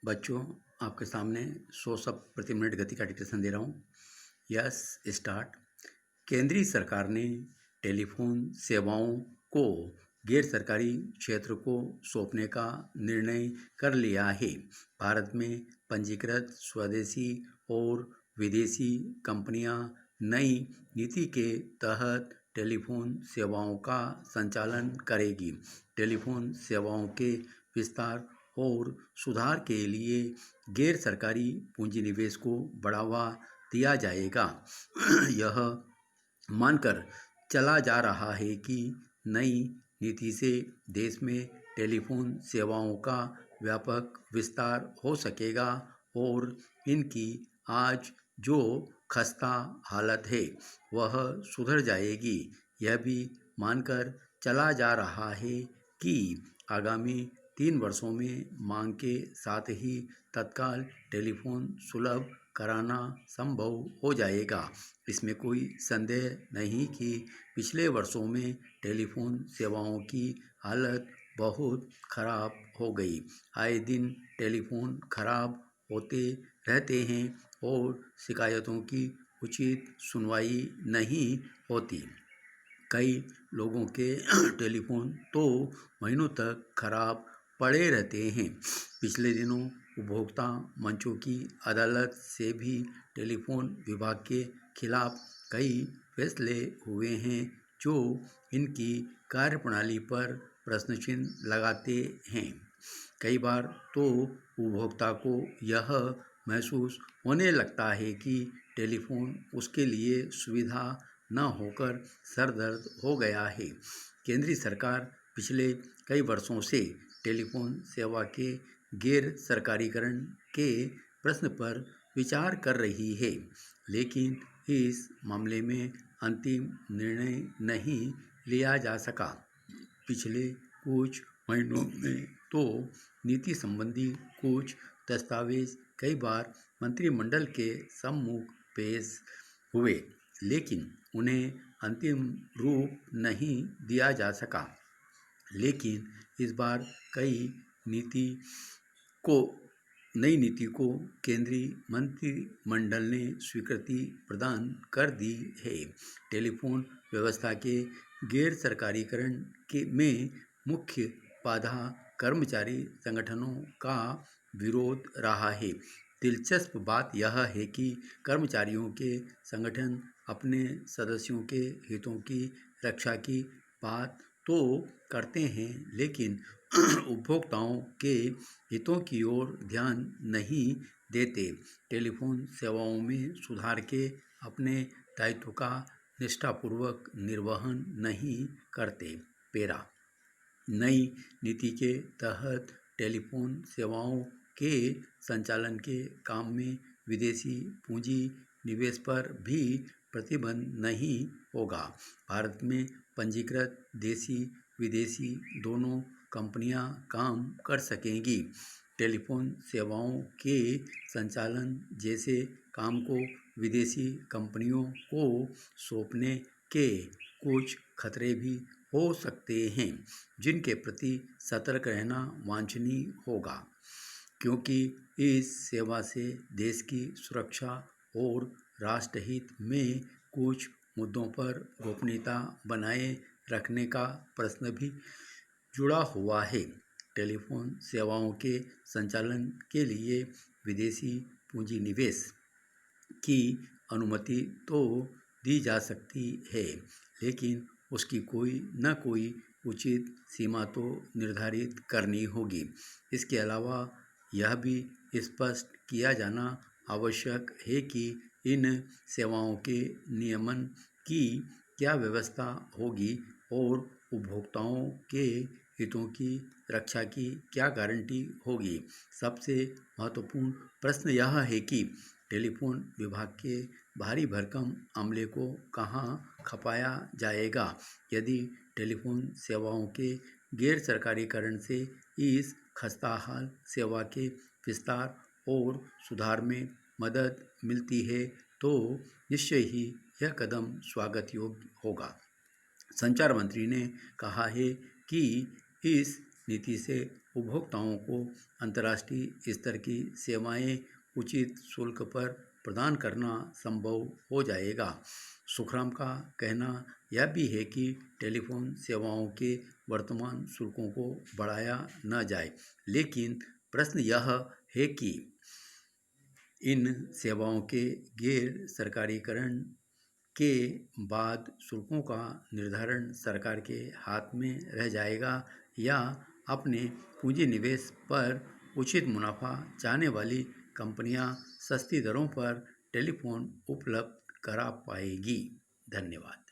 बच्चों, आपके सामने 100 शब्द प्रति मिनट गति का डिक्टेशन दे रहा हूँ। Yes, start. केंद्रीय सरकार ने टेलीफोन सेवाओं को गैर सरकारी क्षेत्र को सौंपने का निर्णय कर लिया है। भारत में पंजीकृत स्वदेशी और विदेशी कंपनियां नई नीति के तहत टेलीफोन सेवाओं का संचालन करेगी। टेलीफोन सेवाओं के विस्तार और सुधार के लिए गैर सरकारी पूंजी निवेश को बढ़ावा दिया जाएगा। यह मानकर चला जा रहा है कि नई नीति से देश में टेलीफोन सेवाओं का व्यापक विस्तार हो सकेगा और इनकी आज जो खस्ता हालत है वह सुधर जाएगी। यह भी मानकर चला जा रहा है कि आगामी 3 वर्षों में मांग के साथ ही तत्काल टेलीफोन सुलभ कराना संभव हो जाएगा। इसमें कोई संदेह नहीं कि पिछले वर्षों में टेलीफोन सेवाओं की हालत बहुत खराब हो गई। आए दिन टेलीफोन खराब होते रहते हैं और शिकायतों की उचित सुनवाई नहीं होती। कई लोगों के टेलीफोन तो महीनों तक खराब पड़े रहते हैं। पिछले दिनों उपभोक्ता मंचों की अदालत से भी टेलीफोन विभाग के खिलाफ कई फैसले हुए हैं जो इनकी कार्यप्रणाली पर प्रश्न चिन्ह लगाते हैं। कई बार तो उपभोक्ता को यह महसूस होने लगता है कि टेलीफोन उसके लिए सुविधा न होकर सरदर्द हो गया है। केंद्रीय सरकार पिछले कई वर्षों से टेलीफोन सेवा के गैर सरकारीकरण के प्रश्न पर विचार कर रही है, लेकिन इस मामले में अंतिम निर्णय नहीं लिया जा सका। पिछले कुछ महीनों में तो नीति संबंधी कुछ दस्तावेज कई बार मंत्रिमंडल के सम्मुख पेश हुए, लेकिन उन्हें अंतिम रूप नहीं दिया जा सका। लेकिन इस बार को नई नीति को केंद्रीय मंत्रिमंडल ने स्वीकृति प्रदान कर दी है। टेलीफोन व्यवस्था के गैर सरकारीकरण में मुख्य बाधा कर्मचारी संगठनों का विरोध रहा है। दिलचस्प बात यह है कि कर्मचारियों के संगठन अपने सदस्यों के हितों की रक्षा की बात तो करते हैं, लेकिन उपभोक्ताओं के हितों की ओर ध्यान नहीं देते। टेलीफोन सेवाओं में सुधार के अपने दायित्व का निष्ठापूर्वक निर्वहन नहीं करते। पेरा नई नीति के तहत टेलीफोन सेवाओं के संचालन के काम में विदेशी पूंजी निवेश पर भी प्रतिबंध नहीं होगा। भारत में पंजीकृत देशी विदेशी दोनों कंपनियां काम कर सकेंगी। टेलीफोन सेवाओं के संचालन जैसे काम को विदेशी कंपनियों को सौंपने के कुछ खतरे भी हो सकते हैं, जिनके प्रति सतर्क रहना वांछनीय होगा, क्योंकि इस सेवा से देश की सुरक्षा और राष्ट्रहित में कुछ मुद्दों पर गोपनीयता बनाए रखने का प्रश्न भी जुड़ा हुआ है। टेलीफोन सेवाओं के संचालन के लिए विदेशी पूंजी निवेश की अनुमति तो दी जा सकती है, लेकिन उसकी कोई न कोई उचित सीमा तो निर्धारित करनी होगी। इसके अलावा यह भी स्पष्ट किया जाना आवश्यक है कि इन सेवाओं के नियमन की क्या व्यवस्था होगी और उपभोक्ताओं के हितों की रक्षा की क्या गारंटी होगी। सबसे महत्वपूर्ण प्रश्न यह है कि टेलीफोन विभाग के भारी भरकम अमले को कहाँ खपाया जाएगा। यदि टेलीफोन सेवाओं के गैर सरकारीकरण से इस खस्ताहाल सेवा के विस्तार और सुधार में मदद मिलती है तो निश्चय ही यह कदम स्वागत योग्य होगा। संचार मंत्री ने कहा है कि इस नीति से उपभोक्ताओं को अंतर्राष्ट्रीय स्तर की सेवाएं उचित शुल्क पर प्रदान करना संभव हो जाएगा। सुखराम का कहना यह भी है कि टेलीफोन सेवाओं के वर्तमान शुल्कों को बढ़ाया न जाए, लेकिन प्रश्न यह है कि इन सेवाओं के गैर सरकारीकरण के बाद शुल्कों का निर्धारण सरकार के हाथ में रह जाएगा या अपने पूंजी निवेश पर उचित मुनाफा चाहने वाली कंपनियां सस्ती दरों पर टेलीफोन उपलब्ध करा पाएगी। धन्यवाद।